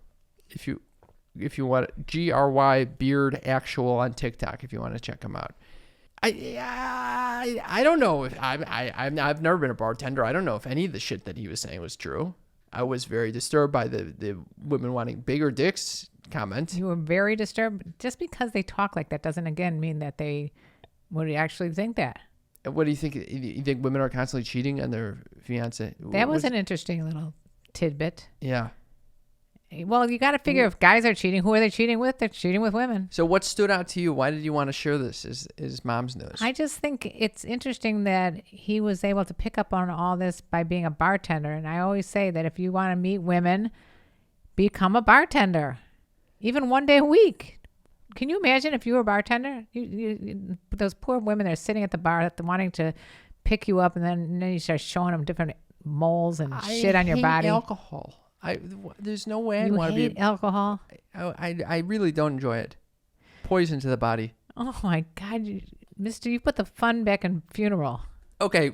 If you want, GRY Beard Actual on TikTok, if you want to check him out. I don't know if I've never been a bartender. I don't know if any of the shit that he was saying was true. I was very disturbed by the women wanting bigger dicks comment. You were very disturbed. Just because they talk like that doesn't again mean that they would actually think that. What do you think? You think women are constantly cheating on their fiance? That was an interesting little tidbit. Yeah. Well, you got to figure if guys are cheating, who are they cheating with? They're cheating with women. So what stood out to you? Why did you want to share this? Is mom's news? I just think it's interesting that he was able to pick up on all this by being a bartender. And I always say that if you want to meet women, become a bartender, even one day a week. Can you imagine if you were a bartender? Those poor women that are sitting at the bar wanting to pick you up, and then you start showing them different moles and shit on your body. Alcohol. There's no way I'd want to be alcohol. I really don't enjoy it. Poison to the body. Oh my God, Mister, you put the fun back in funeral. Okay,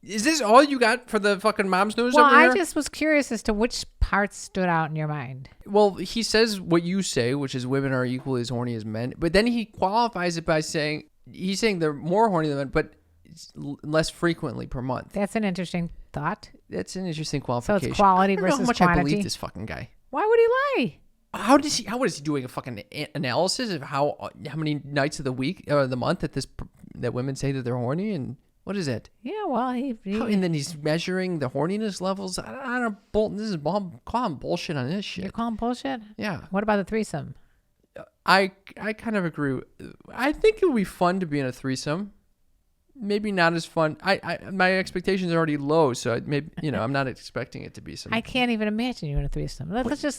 is this all you got for the fucking mom's news? Well, over here? I just was curious as to which parts stood out in your mind. Well, he says what you say, which is women are equally as horny as men, but then he qualifies it by saying he's saying they're more horny than men, but less frequently per month. That's an interesting thought. That's an interesting qualification. So it's quality I don't know versus how much quantity. I believe this fucking guy. Why would he lie? How is he doing a fucking analysis of how many nights of the week or the month that women say that they're horny, and what is it? Yeah, well, and then he's measuring the horniness levels. I don't. This is calling bullshit on this shit. You're calling bullshit? Yeah. What about the threesome? I kind of agree. I think it would be fun to be in a threesome. Maybe not as fun. My expectations are already low, so maybe I'm not expecting it to be some. I can't even imagine you in a threesome. Let's just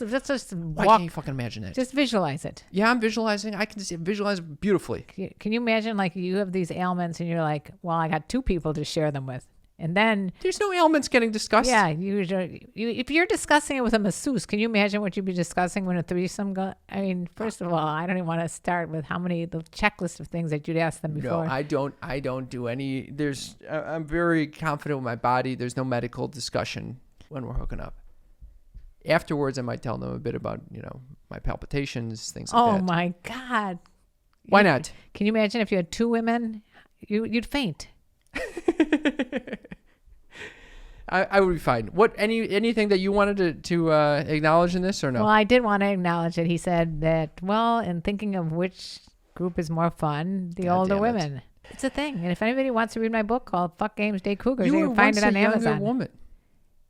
Why walk. can't you fucking imagine it? Just visualize it. Yeah, I'm visualizing. I can visualize beautifully. Can you imagine like you have these ailments and you're like, well, I got 2 people to share them with. And then there's no ailments getting discussed. Yeah, if you're discussing it with a masseuse, can you imagine what you'd be discussing when a threesome go? I mean, first of all, I don't even want to start with the checklist of things that you'd ask them before. No, I don't do any. I'm very confident with my body. There's no medical discussion when we're hooking up. Afterwards, I might tell them a bit about my palpitations, things like that. Oh my God! Why not? Can you imagine if you had 2 women? You'd faint. I would be fine. Anything that you wanted to acknowledge in this or no? Well, I did want to acknowledge that he said that, well, in thinking of which group is more fun, the older women. It's a thing. And if anybody wants to read my book called Fuck Games, Date Cougars, you can find it on Amazon. You were once a younger woman.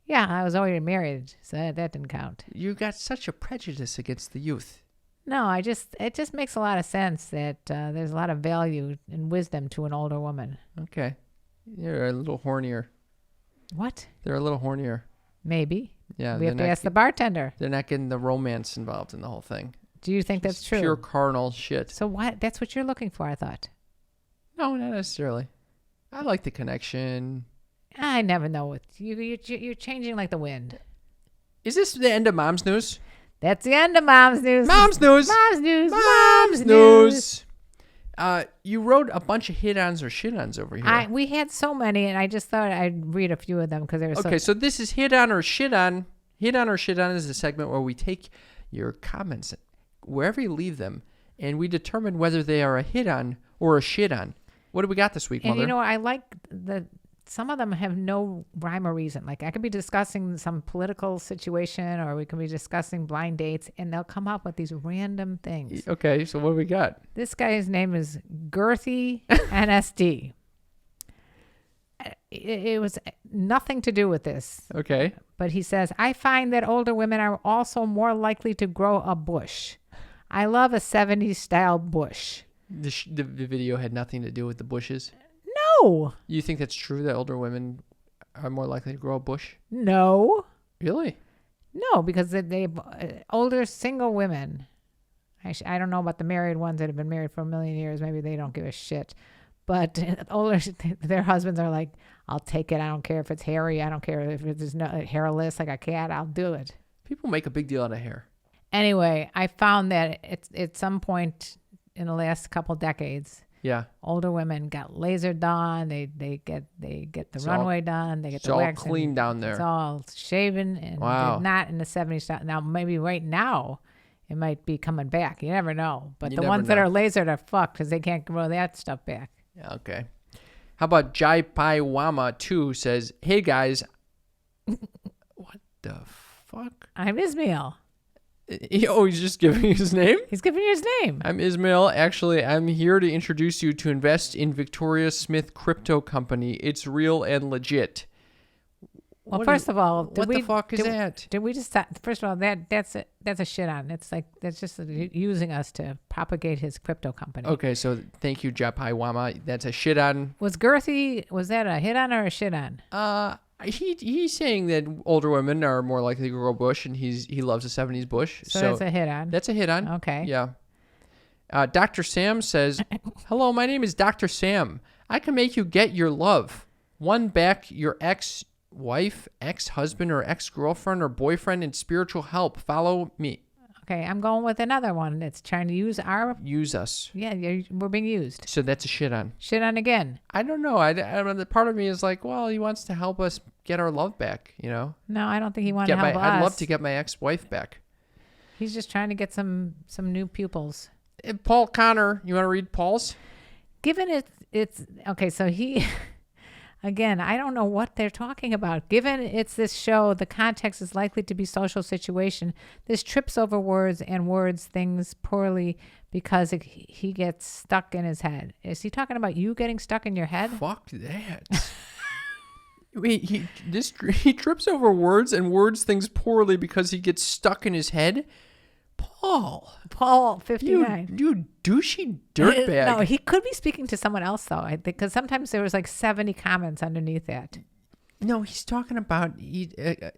Yeah, I was already married, so that didn't count. You got such a prejudice against the youth. No, it just makes a lot of sense that there's a lot of value and wisdom to an older woman. Okay. You're a little hornier. What? They're a little hornier. Maybe. Yeah. We have to ask the bartender. They're not getting the romance involved in the whole thing. Do you think that's true? Pure carnal shit. So what? That's what you're looking for, I thought. No, not necessarily. I like the connection. I never know what you're changing like the wind. Is this the end of Mom's News? That's the end of Mom's News. Mom's News. Mom's News. Mom's News. You wrote a bunch of hit-ons or shit-ons over here. We had so many, and I just thought I'd read a few of them because they were okay, so this is hit-on or shit-on. Hit-on or shit-on is a segment where we take your comments, wherever you leave them, and we determine whether they are a hit-on or a shit-on. What do we got this week, And Mother? I like the some of them have no rhyme or reason. Like I could be discussing some political situation, or we could be discussing blind dates, and they'll come up with these random things. Okay, so what do we got? This guy's name is Girthy NSD. It was nothing to do with this. Okay. But he says, I find that older women are also more likely to grow a bush. I love a 70s style bush. The video had nothing to do with the bushes? No. You think that's true, that older women are more likely to grow a bush? No. Really? No, because they older single women. I don't know about the married ones that have been married for a million years. Maybe they don't give a shit. But older, their husbands are like, I'll take it. I don't care if it's hairy. I don't care if it's no hairless like a cat. I'll do it. People make a big deal out of hair. Anyway, I found that at some point in the last couple decades, yeah, older women got laser done. They get the runway done. They get the wax. It's all clean down there. It's all shaven, and they're not in the 70s style. Now, maybe right now, it might be coming back. You never know. But the ones that are lasered are fucked because they can't grow that stuff back. Yeah, okay. How about Jai Pai Wama 2 says, hey guys. What the fuck? I'm Ismail. He's just giving his name? He's giving you his name. I'm Ismail. Actually, I'm here to introduce you to invest in Victoria Smith Crypto Company. It's real and legit. Well, first of all, what the fuck is that? Did we just first of all, that's a shit on. It's like that's just using us to propagate his crypto company. Okay, so thank you, Japai Wama. That's a shit on. Was that a hit on or a shit on? He's saying that older women are more likely to grow bush, and he loves the 70s bush. So that's a hit on. That's a hit on. Okay. Yeah. Dr. Sam says, hello, my name is Dr. Sam. I can make you get your love. Won back your ex-wife, ex-husband, or ex-girlfriend or boyfriend in spiritual help. Follow me. Okay, I'm going with another one that's trying to use us. Yeah, we're being used. So that's a shit on. Shit on again. I don't know. The part of me is like, well, he wants to help us get our love back, you know? No, I don't think he wants to help us. I'd love to get my ex-wife back. He's just trying to get some new pupils. Paul Connor, you want to read Paul's? Given it's okay, so he... Again, I don't know what they're talking about. Given it's this show, the context is likely to be social situation. This trips over words and words things poorly because he gets stuck in his head. Is he talking about you getting stuck in your head? Fuck that. Wait, he trips over words and words things poorly because he gets stuck in his head? Paul 59. You douchey dirtbag. No, he could be speaking to someone else though. I think because sometimes there was like 70 comments underneath that. No, he's talking about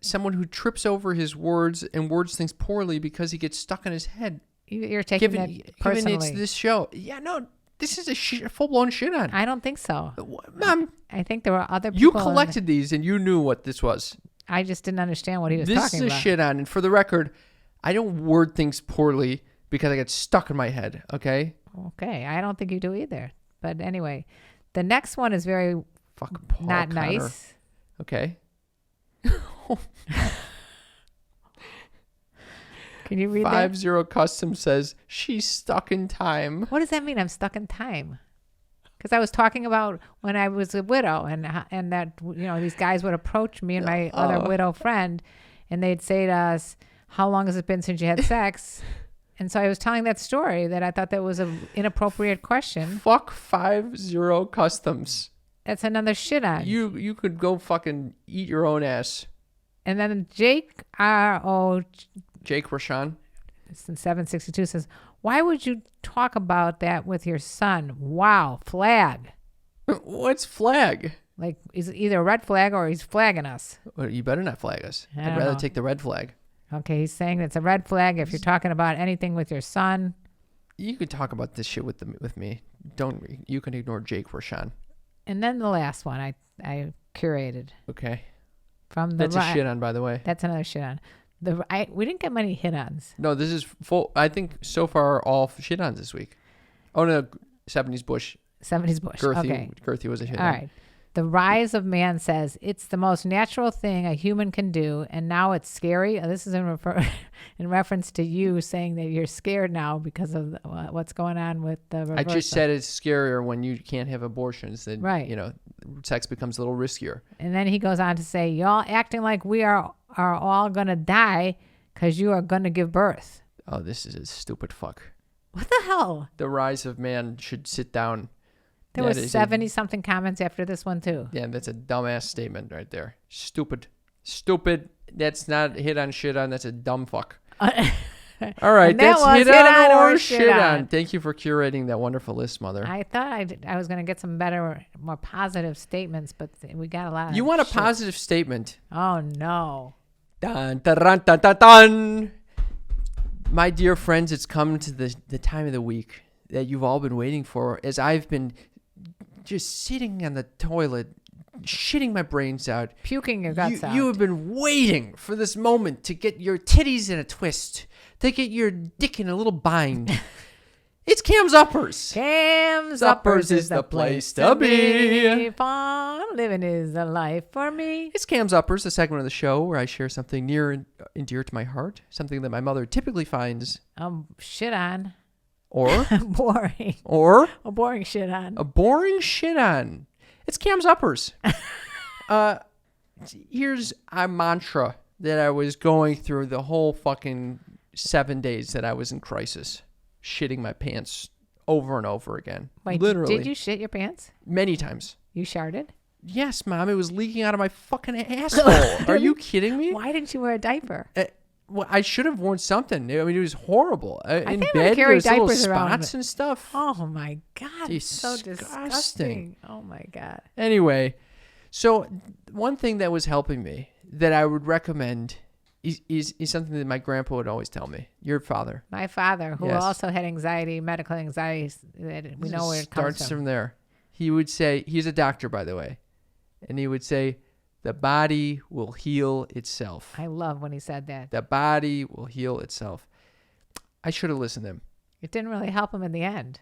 someone who trips over his words and words things poorly because he gets stuck in his head. You're taking that personally. Given it's this show. Yeah, no, this is a full-blown shit on. I don't think so. Mom, I think there were other people. You collected these and you knew what this was. I just didn't understand what he was talking about. This is a shit on. And for the record, I don't word things poorly because I get stuck in my head, okay? Okay, I don't think you do either. But anyway, the next one is very Paul not Connor. nice. Okay. Can you read 50 Custom says, she's stuck in time. What does that mean, I'm stuck in time? Because I was talking about when I was a widow and that, these guys would approach me and my other widow friend and they'd say to us, how long has it been since you had sex? And so I was telling that story that I thought that was an inappropriate question. Fuck 50 Customs. That's another shit on. You could go fucking eat your own ass. And then Jake Rashawn. Since 762 says, why would you talk about that with your son? Wow, flag. What's flag? Like he's either a red flag or he's flagging us. Well, you better not flag us. I'd rather take the red flag. Okay, he's saying it's a red flag if you're talking about anything with your son. You could talk about this shit with me. You can ignore Jake Rashawn. And then the last one I curated. Okay. That's a shit on, by the way. That's another shit on. We didn't get many hit-ons. No, this is full. I think so far all shit-ons this week. Oh, no, 70s Bush. 70s Bush. Okay. Girthy was a hit-on. All right. The Rise of Man says, it's the most natural thing a human can do, and now it's scary. This is in reference to you saying that you're scared now because of what's going on with the reversal. I just said it's scarier when you can't have abortions than, right. sex becomes a little riskier. And then he goes on to say, y'all acting like we are all going to die because you are going to give birth. Oh, this is a stupid fuck. What the hell? The rise of man should sit down. There were 70-something comments after this one, too. Yeah, that's a dumbass statement right there. Stupid. That's not hit on, shit on. That's a dumb fuck. All right, that's hit on or shit on. Thank you for curating that wonderful list, Mother. I thought I was going to get some better, more positive statements, but we got a lot of You want a shit. positive statement. Oh, no. Dun, dun, dun, dun, dun, dun. My dear friends, it's come to the time of the week that you've all been waiting for, as I've been just sitting on the toilet, shitting my brains out. Puking your guts out. You have been waiting for this moment to get your titties in a twist, to get your dick in a little bind. It's Cam's Uppers. Cam's Uppers is the place to be. Fun living is the life for me. It's Cam's Uppers, the segment of the show where I share something near and dear to my heart, something that my mother typically finds shit on. Or boring. Or a boring shit on. A boring shit on. It's Cam's Uppers. Here's a mantra that I was going through the whole fucking 7 days that I was in crisis, shitting my pants over and over again. Wait, literally. Did you shit your pants? Many times. You sharted? Yes, Mom. It was leaking out of my fucking asshole. Are you kidding me? Why didn't you wear a diaper? Well, I should have worn something. I mean, it was horrible. In bed, carry there's little diapers around spots and stuff. Oh, my God. It's so Disgusting. disgusting. Oh, my God. Anyway, so one thing that was helping me that I would recommend is something that my grandpa would always tell me. Your father. My father, who Yes. also had anxiety, medical anxiety, that we know where it comes starts from. from there. He would say, he's a doctor, by the way, and he would say, the body will heal itself. I love when he said that. The body will heal itself. I should have listened to him. It didn't really help him in the end.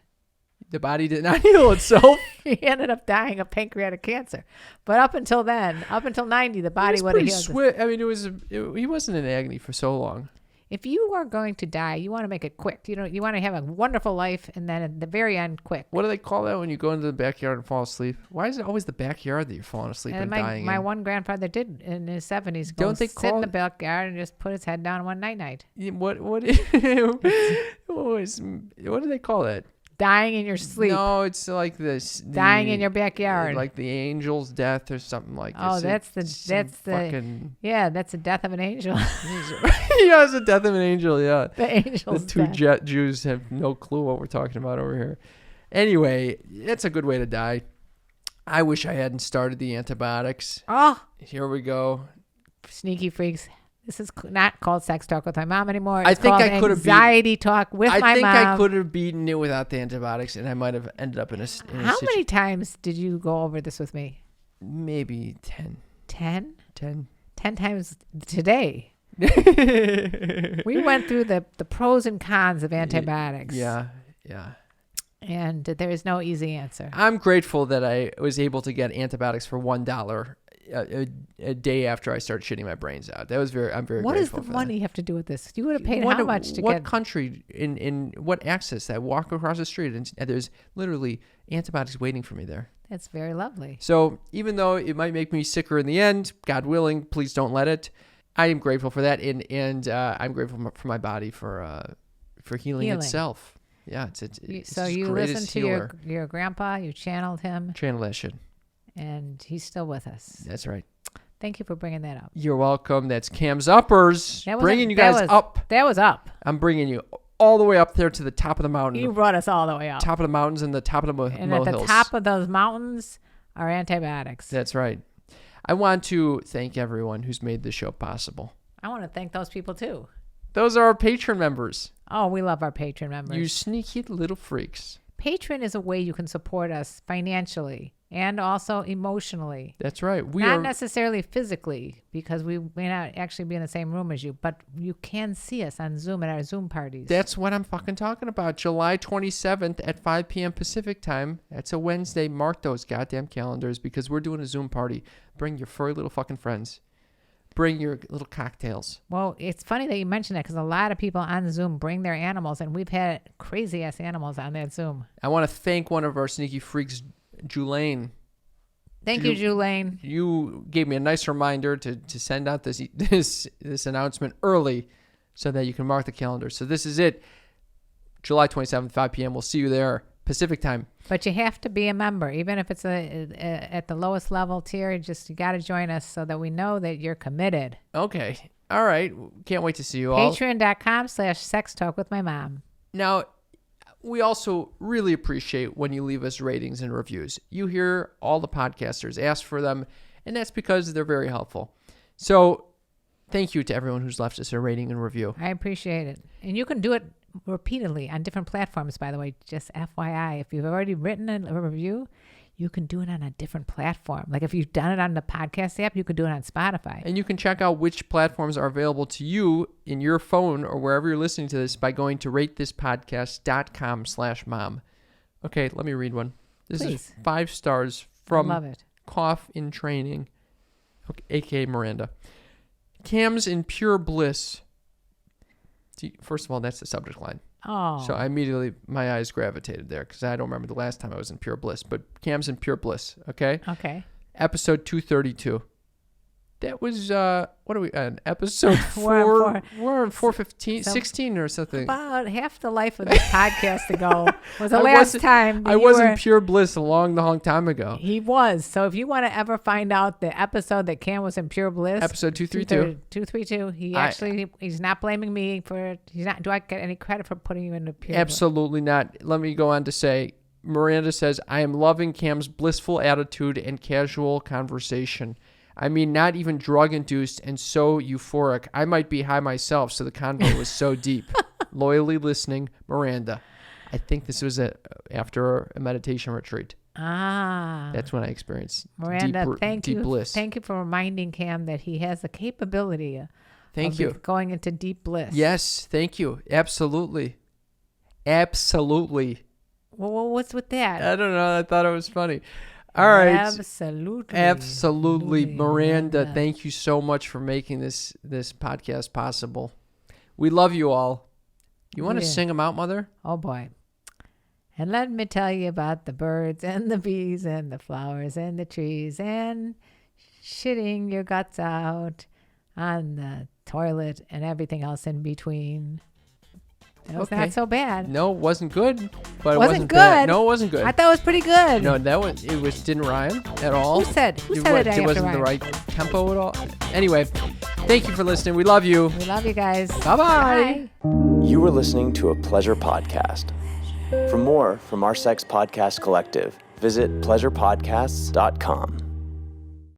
The body did not heal itself. He ended up dying of pancreatic cancer. But up until then, up until 90, the body would have healed. I mean, he wasn't in agony for so long. If you are going to die, you want to make it quick. You want to have a wonderful life, and then at the very end, quick. What do they call that when you go into the backyard and fall asleep? Why is it always the backyard that you're falling asleep and dying my in? one grandfather did in his 70s. Don't they sit in the backyard and just put his head down one night? What do they call that? Dying in your sleep. No, it's like this. Dying in your backyard. Like the angel's death or something like this. Oh, that's the death of an angel. Yeah, it's the death of an angel, yeah. The angel's The two death. Jews have no clue what we're talking about over here. Anyway, that's a good way to die. I wish I hadn't started the antibiotics. Oh. Here we go. Sneaky freaks. This is not called sex talk with my mom anymore. I think I could have anxiety talk with my mom. I think I could have beaten it without the antibiotics, and I might have ended up in a How many times did you go over this with me? Maybe 10. 10? 10. 10 times today. We went through the pros and cons of antibiotics. Yeah. And there is no easy answer. I'm grateful that I was able to get antibiotics for $1 a day after I started shitting my brains out. I'm very What does grateful the for money that. have to do with this? You would have paid how much to what get... What country, in what access? I walk across the street and there's literally antibiotics waiting for me there. That's very lovely. So even though it might make me sicker in the end, God willing, please don't let it. I am grateful for that, and I'm grateful for my body for healing itself. Yeah, it's so you listened to your grandpa, you channeled him. Channel that shit. And he's still with us. That's right. Thank you for bringing that up. You're welcome. That's Cam's Uppers. Bringing you guys up. That was up. I'm bringing you all the way up there to the top of the mountain. You brought us all the way up. Top of the mountains and the top of the molehills. And at the top of those mountains are antibiotics. That's right. I want to thank everyone who's made this show possible. I want to thank those people too. Those are our Patreon members. Oh, we love our Patreon members. You sneaky little freaks. Patreon is a way you can support us financially and also emotionally. That's right. Not necessarily physically, because we may not actually be in the same room as you, but you can see us on Zoom at our Zoom parties. That's what I'm fucking talking about. July 27th at 5 p.m. Pacific time. That's a Wednesday. Mark those goddamn calendars because we're doing a Zoom party. Bring your furry little fucking friends. Bring your little cocktails. Well, it's funny that you mentioned that because a lot of people on Zoom bring their animals, and we've had crazy-ass animals on that Zoom. I want to thank one of our sneaky freaks, Julaine. Thank you, Julaine. You gave me a nice reminder to send out this announcement early so that you can mark the calendar. So this is it. July 27th, 5 p.m. We'll see you there, Pacific time. But you have to be a member, even if it's at the lowest level tier. You got to join us so that we know that you're committed. Okay. All right. Can't wait to see you all. Patreon.com/sextalkwithmymom. Now, we also really appreciate when you leave us ratings and reviews. You hear all the podcasters ask for them, and that's because they're very helpful. So thank you to everyone who's left us a rating and review. I appreciate it. And you can do it repeatedly on different platforms, by the way. Just FYI, if you've already written a review, you can do it on a different platform. Like if you've done it on the podcast app, you can do it on Spotify. And you can check out which platforms are available to you in your phone or wherever you're listening to this by going to ratethispodcast.com/mom. Okay, let me read one. This is 5 stars from Love it. Cough in Training, a.k.a. Miranda. Cam's in pure bliss. First of all, that's the subject line. Oh. So my eyes gravitated there because I don't remember the last time I was in pure bliss. But Cam's in pure bliss, okay? Okay. Episode 232. That was, what are we on? Episode 4? We're on 415, 16 or something. About half the life of this podcast ago was the last time. I was in pure bliss a long time ago. He was. So if you want to ever find out the episode that Cam was in pure bliss. Episode 232. 232. He's not blaming me for it. Do I get any credit for putting you into pure bliss? Absolutely not. Let me go on to say, Miranda says, I am loving Cam's blissful attitude and casual conversation. I mean, not even drug-induced and so euphoric. I might be high myself, so the convo was so deep. Loyally listening, Miranda. I think this was after a meditation retreat. That's when I experienced Miranda, deep bliss. Thank you for reminding Cam that he has the capability of going into deep bliss. Yes, thank you. Absolutely. Absolutely. Well, what's with that? I don't know. I thought it was funny. All right. Absolutely. Miranda, thank you so much for making this podcast possible. We love you all. You want to sing them out, Mother? Oh, boy. And let me tell you about the birds and the bees and the flowers and the trees and shitting your guts out on the toilet and everything else in between. It was not so bad. No, it wasn't good, but it wasn't good. Bad. No, it wasn't good. I thought it was pretty good. No, didn't rhyme at all. Who said it? It wasn't the right tempo at all. Anyway, thank you for listening. We love you. We love you guys. Bye-bye. You were listening to a Pleasure Podcast. For more from our Sex Podcast Collective, visit pleasurepodcasts.com.